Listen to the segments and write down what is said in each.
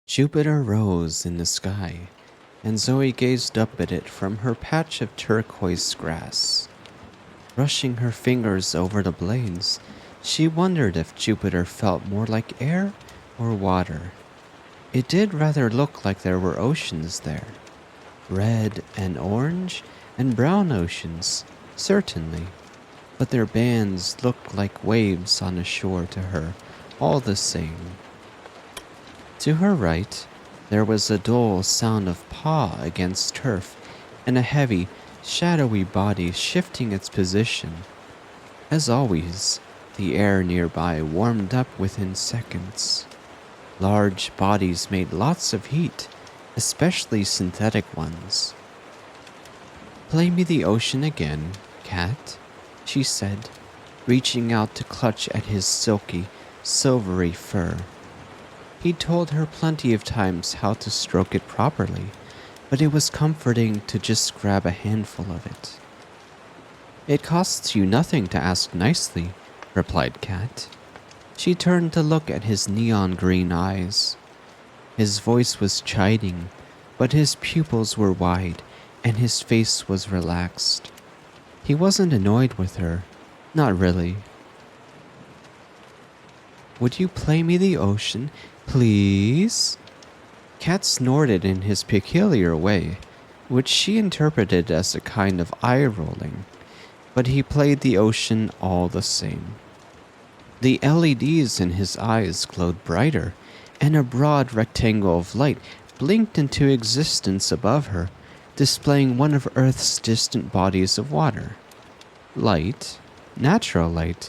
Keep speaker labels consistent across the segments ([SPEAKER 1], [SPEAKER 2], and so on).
[SPEAKER 1] Jupiter rose in the sky, and Zoe gazed up at it from her patch of turquoise grass. Brushing her fingers over the blades, she wondered if Jupiter felt more like air or water. It did rather look like there were oceans there. Red and orange and brown oceans, certainly, but their bands looked like waves on a shore to her, all the same. To her right, there was a dull sound of paw against turf and a heavy, shadowy body shifting its position. As always, the air nearby warmed up within seconds. Large bodies made lots of heat, especially synthetic ones. "Play me the ocean again, cat," she said, reaching out to clutch at his silky, silvery fur. He'd told her plenty of times how to stroke it properly, but it was comforting to just grab a handful of it. "It costs you nothing to ask nicely," replied Kat. She turned to look at his neon green eyes. His voice was chiding, but his pupils were wide and his face was relaxed. He wasn't annoyed with her, not really. "Would you play me the ocean, please?" Kat snorted in his peculiar way, which she interpreted as a kind of eye-rolling, but he played the ocean all the same. The LEDs in his eyes glowed brighter, and a broad rectangle of light blinked into existence above her, displaying one of Earth's distant bodies of water. Light, natural light,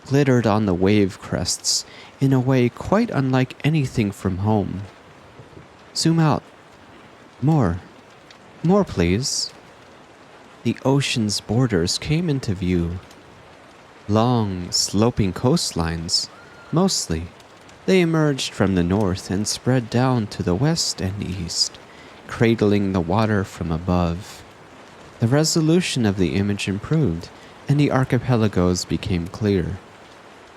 [SPEAKER 1] glittered on the wave crests in a way quite unlike anything from home. "Zoom out. More. More, please." The ocean's borders came into view. Long, sloping coastlines, mostly. They emerged from the north and spread down to the west and east, cradling the water from above. The resolution of the image improved, and the archipelagos became clear.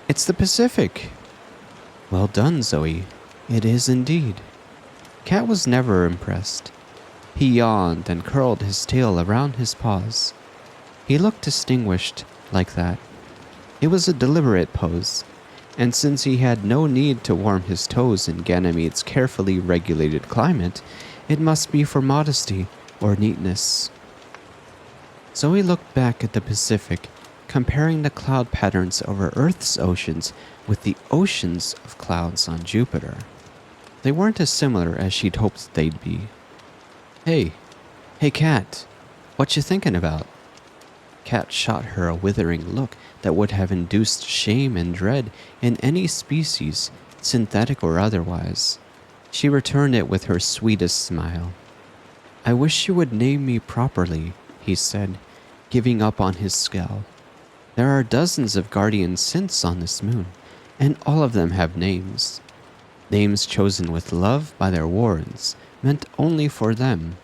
[SPEAKER 1] "It's the Pacific." "Well done, Zoe. It is indeed." Cat was never impressed. He yawned and curled his tail around his paws. He looked distinguished like that. It was a deliberate pose, and since he had no need to warm his toes in Ganymede's carefully regulated climate, it must be for modesty or neatness. Zoe looked back at the Pacific, comparing the cloud patterns over Earth's oceans with the oceans of clouds on Jupiter. They weren't as similar as she'd hoped they'd be. Hey, Cat, what you thinking about?" Cat shot her a withering look that would have induced shame and dread in any species, synthetic or otherwise. She returned it with her sweetest smile. "I wish you would name me properly," he said, giving up on his scowl. "There are dozens of guardian synths on this moon, and all of them have names. Names chosen with love by their wards, meant only for them,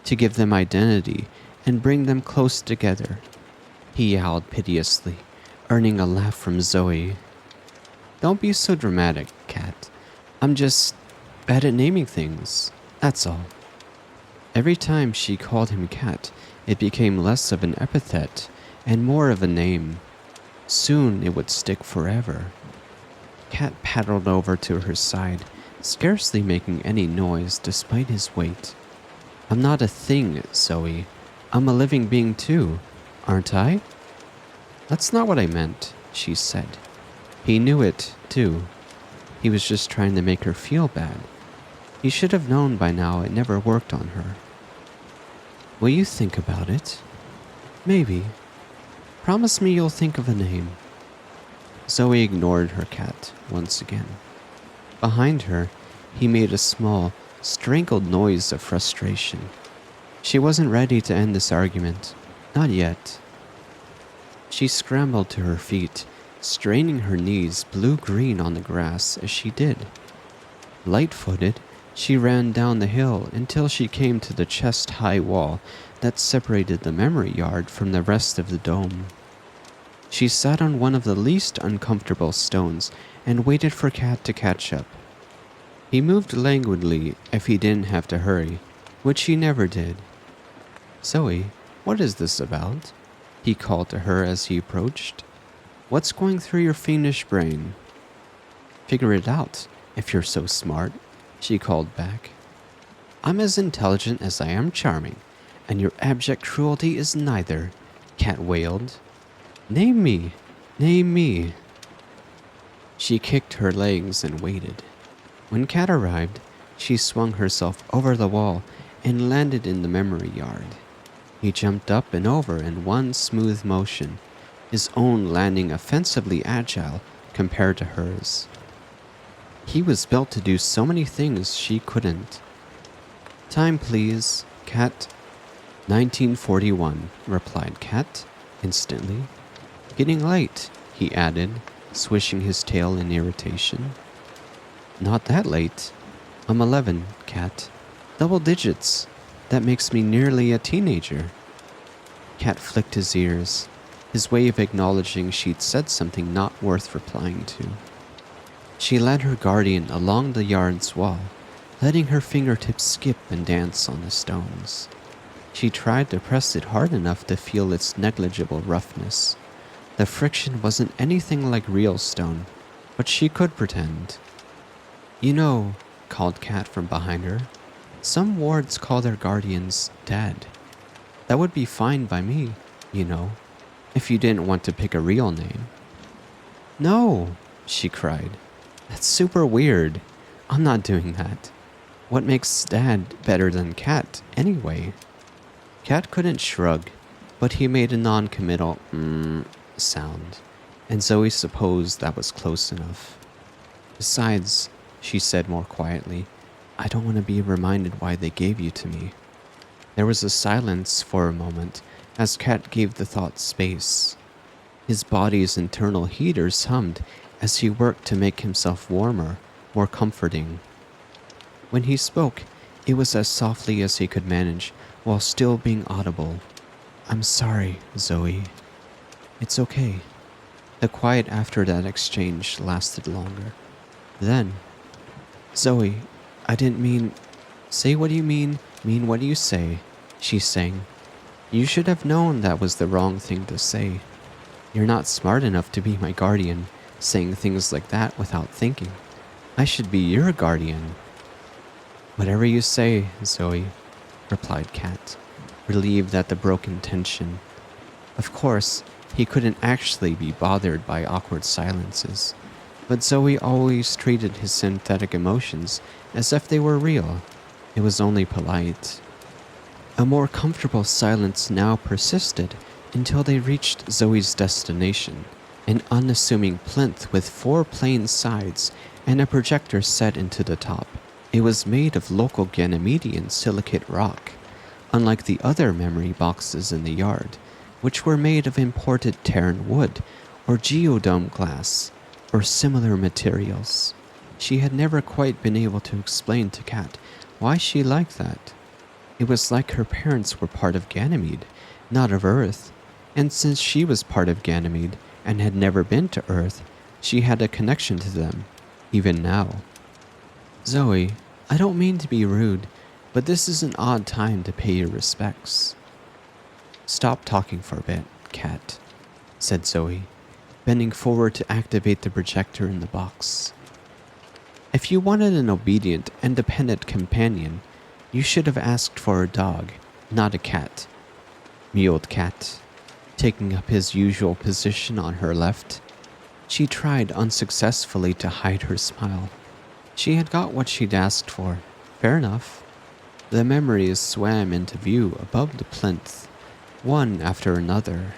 [SPEAKER 1] to give them identity and bring them close together." He yowled piteously, earning a laugh from Zoe. "Don't be so dramatic, Cat. I'm just bad at naming things, that's all." Every time she called him Cat, it became less of an epithet and more of a name. Soon it would stick forever. Cat paddled over to her side, scarcely making any noise despite his weight. "I'm not a thing, Zoe. I'm a living being too, aren't I?" "That's not what I meant," she said. He knew it, too. He was just trying to make her feel bad. He should have known by now it never worked on her. "Will you think about it? Maybe. Promise me you'll think of a name." Zoe ignored her cat once again. Behind her, he made a small, strangled noise of frustration. She wasn't ready to end this argument. Not yet. She scrambled to her feet, straining her knees blue-green on the grass as she did. Light-footed, she ran down the hill until she came to the chest-high wall that separated the memory yard from the rest of the dome. She sat on one of the least uncomfortable stones and waited for Cat to catch up. He moved languidly if he didn't have to hurry, which he never did. Zoe, what is this about? He called to her as he approached. What's going through your fiendish brain? Figure it out, if you're so smart, she called back. I'm as intelligent as I am charming, and your abject cruelty is neither, Cat wailed. Name me, name me. She kicked her legs and waited. When Cat arrived, she swung herself over the wall and landed in the memory yard. He jumped up and over in one smooth motion, his own landing offensively agile compared to hers. He was built to do so many things she couldn't. Time, please, Cat. 1941, replied Cat, instantly. Getting late, he added, swishing his tail in irritation. Not that late. I'm 11, Cat. Double digits. That makes me nearly a teenager. Cat flicked his ears, his way of acknowledging she'd said something not worth replying to. She led her guardian along the yard's wall, letting her fingertips skip and dance on the stones. She tried to press it hard enough to feel its negligible roughness. The friction wasn't anything like real stone, but she could pretend. You know, called Cat from behind her, some wards call their guardians Dad. That would be fine by me, you know, if you didn't want to pick a real name. No, she cried. That's super weird. I'm not doing that. What makes Dad better than Cat, anyway? Cat couldn't shrug, but he made a non-committal sound, and Zoe supposed that was close enough. Besides, she said more quietly, I don't want to be reminded why they gave you to me. There was a silence for a moment as Cat gave the thought space. His body's internal heaters hummed as he worked to make himself warmer, more comforting. When he spoke, it was as softly as he could manage while still being audible. I'm sorry, Zoe. It's okay. The quiet after that exchange lasted longer. Then, Zoe, I didn't mean... Say what you mean what you say, she sang. You should have known that was the wrong thing to say. You're not smart enough to be my guardian, saying things like that without thinking. I should be your guardian. Whatever you say, Zoe, replied Cat, relieved at the broken tension. Of course, he couldn't actually be bothered by awkward silences, but Zoe always treated his synthetic emotions as if they were real. It was only polite. A more comfortable silence now persisted until they reached Zoe's destination, an unassuming plinth with 4 plain sides and a projector set into the top. It was made of local Ganymede silicate rock, unlike the other memory boxes in the yard, which were made of imported Terran wood or geodome glass or similar materials. She had never quite been able to explain to Cat why she liked that. It was like her parents were part of Ganymede, not of Earth, and since she was part of Ganymede and had never been to Earth, she had a connection to them, even now. Zoe, I don't mean to be rude, but this is an odd time to pay your respects. Stop talking for a bit, Cat, said Zoe, bending forward to activate the projector in the box. If you wanted an obedient and dependent companion, you should have asked for a dog, not a cat, mewed Cat, taking up his usual position on her left. She tried unsuccessfully to hide her smile. She had got what she'd asked for. Fair enough. The memories swam into view above the plinth, one after another.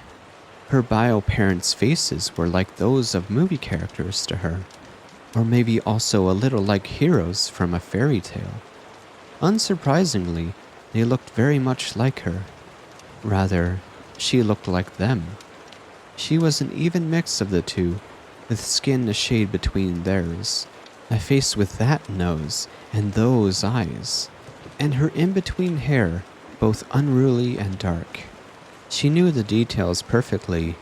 [SPEAKER 1] Her bio parents' faces were like those of movie characters to her, or maybe also a little like heroes from a fairy tale. Unsurprisingly, they looked very much like her. Rather, she looked like them. She was an even mix of the two, with skin a shade between theirs, a face with that nose and those eyes, and her in-between hair both unruly and dark. She knew the details perfectly.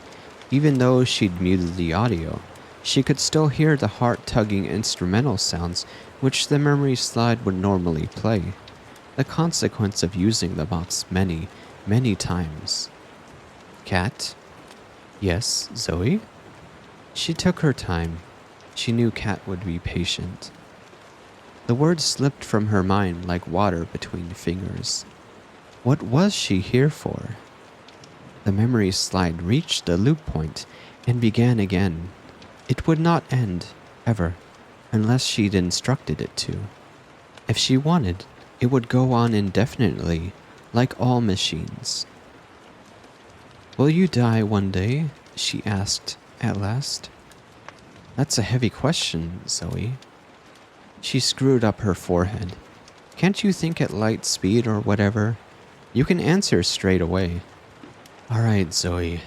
[SPEAKER 1] Even though she'd muted the audio, she could still hear the heart-tugging instrumental sounds which the memory slide would normally play, the consequence of using the box many, many times. Cat? Yes, Zoe? She took her time. She knew Cat would be patient. The words slipped from her mind like water between fingers. What was she here for? The memory slide reached the loop point and began again. It would not end, ever, unless she'd instructed it to. If she wanted, it would go on indefinitely, like all machines. Will you die one day? She asked, at last. That's a heavy question, Zoe. She screwed up her forehead. Can't you think at light speed or whatever? You can answer straight away. Alright, Zoe.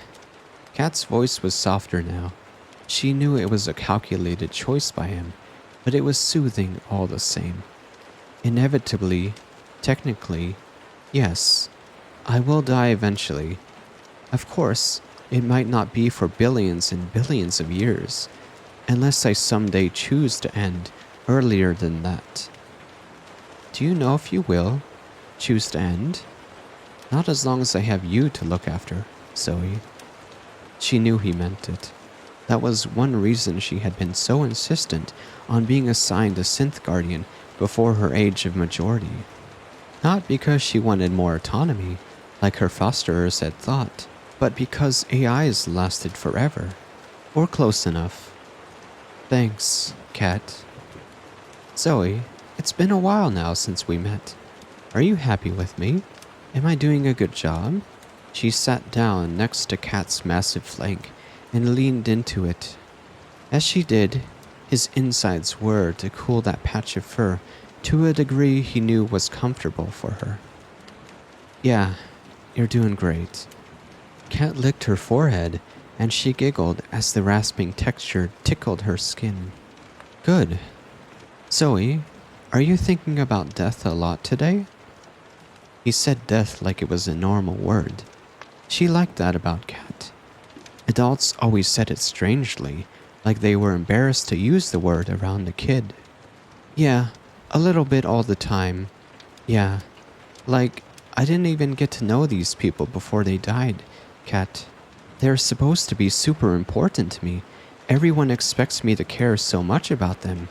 [SPEAKER 1] Kat's voice was softer now. She knew it was a calculated choice by him, but it was soothing all the same. Inevitably, technically, yes, I will die eventually. Of course, it might not be for billions and billions of years, unless I someday choose to end earlier than that. Do you know if you will choose to end? Not as long as I have you to look after, Zoe. She knew he meant it. That was one reason she had been so insistent on being assigned a synth guardian before her age of majority. Not because she wanted more autonomy, like her fosterers had thought, but because AIs lasted forever, or close enough. Thanks, Cat. Zoe, it's been a while now since we met. Are you happy with me? Am I doing a good job? She sat down next to Cat's massive flank and leaned into it. As she did, his insides whirred to cool that patch of fur to a degree he knew was comfortable for her. Yeah, you're doing great. Cat licked her forehead and she giggled as the rasping texture tickled her skin. Good. Zoe, are you thinking about death a lot today? He said death like it was a normal word. She liked that about Cat. Adults always said it strangely, like they were embarrassed to use the word around a kid. Yeah, a little bit all the time. Yeah, like I didn't even get to know these people before they died, Cat. They're supposed to be super important to me. Everyone expects me to care so much about them.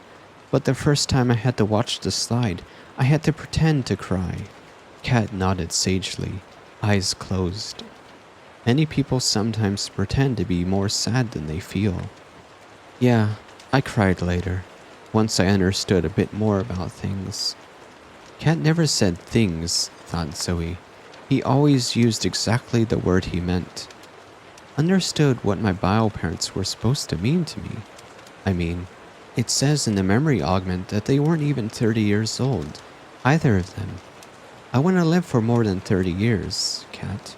[SPEAKER 1] But the first time I had to watch the slide, I had to pretend to cry. Cat nodded sagely, eyes closed. Many people sometimes pretend to be more sad than they feel. Yeah, I cried later, once I understood a bit more about things. Cat never said things, thought Zoe. He always used exactly the word he meant. Understood what my bio parents were supposed to mean to me. I mean, it says in the memory augment that they weren't even 30 years old, either of them. I want to live for more than 30 years, Cat.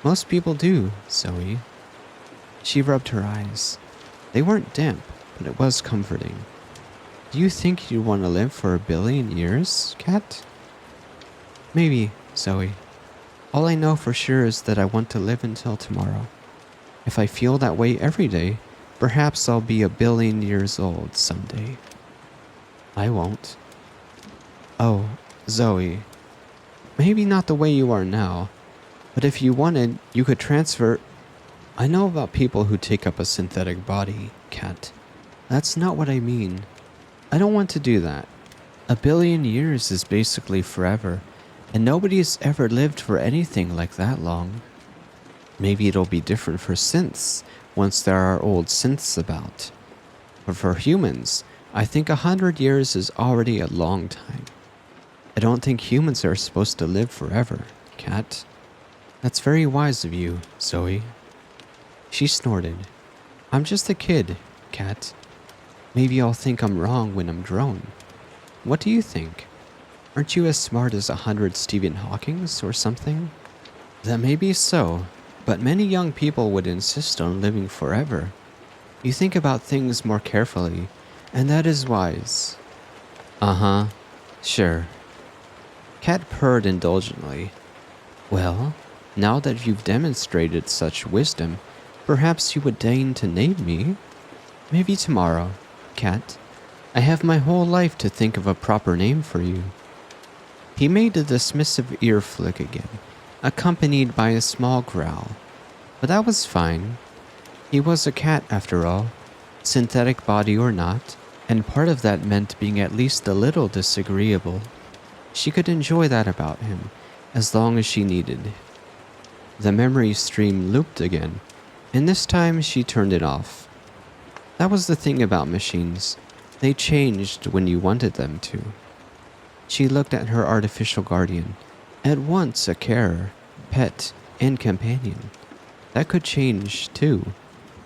[SPEAKER 1] Most people do, Zoe. She rubbed her eyes. They weren't damp, but it was comforting. Do you think you'd want to live for 1 billion years, Cat? Maybe, Zoe. All I know for sure is that I want to live until tomorrow. If I feel that way every day, perhaps I'll be 1 billion years old someday. I won't. Oh, Zoe. Maybe not the way you are now, but if you wanted, you could transfer. I know about people who take up a synthetic body, Cat. That's not what I mean. I don't want to do that. 1 billion years is basically forever, and nobody's ever lived for anything like that long. Maybe it'll be different for synths once there are old synths about. But for humans, I think 100 years is already a long time. I don't think humans are supposed to live forever, Cat. That's very wise of you, Zoe. She snorted. I'm just a kid, Cat. Maybe I'll think I'm wrong when I'm grown. What do you think? Aren't you as smart as 100 Stephen Hawkings or something? That may be so, but many young people would insist on living forever. You think about things more carefully, and that is wise. Uh-huh, sure. Cat purred indulgently. Well, now that you've demonstrated such wisdom, perhaps you would deign to name me? Maybe tomorrow, Cat. I have my whole life to think of a proper name for you. He made a dismissive ear flick again, accompanied by a small growl. But that was fine. He was a cat after all, synthetic body or not, and part of that meant being at least a little disagreeable. She could enjoy that about him, as long as she needed. The memory stream looped again, and this time she turned it off. That was the thing about machines. They changed when you wanted them to. She looked at her artificial guardian, at once a carer, pet, and companion. That could change, too.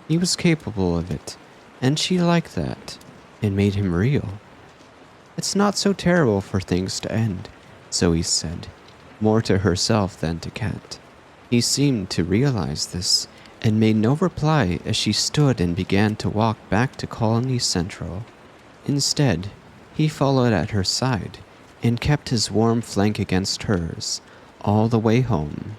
[SPEAKER 1] He was capable of it, and she liked that. It made him real. It's not so terrible for things to end, Zoe said, more to herself than to Kat. He seemed to realize this, and made no reply as she stood and began to walk back to Colony Central. Instead, he followed at her side, and kept his warm flank against hers all the way home.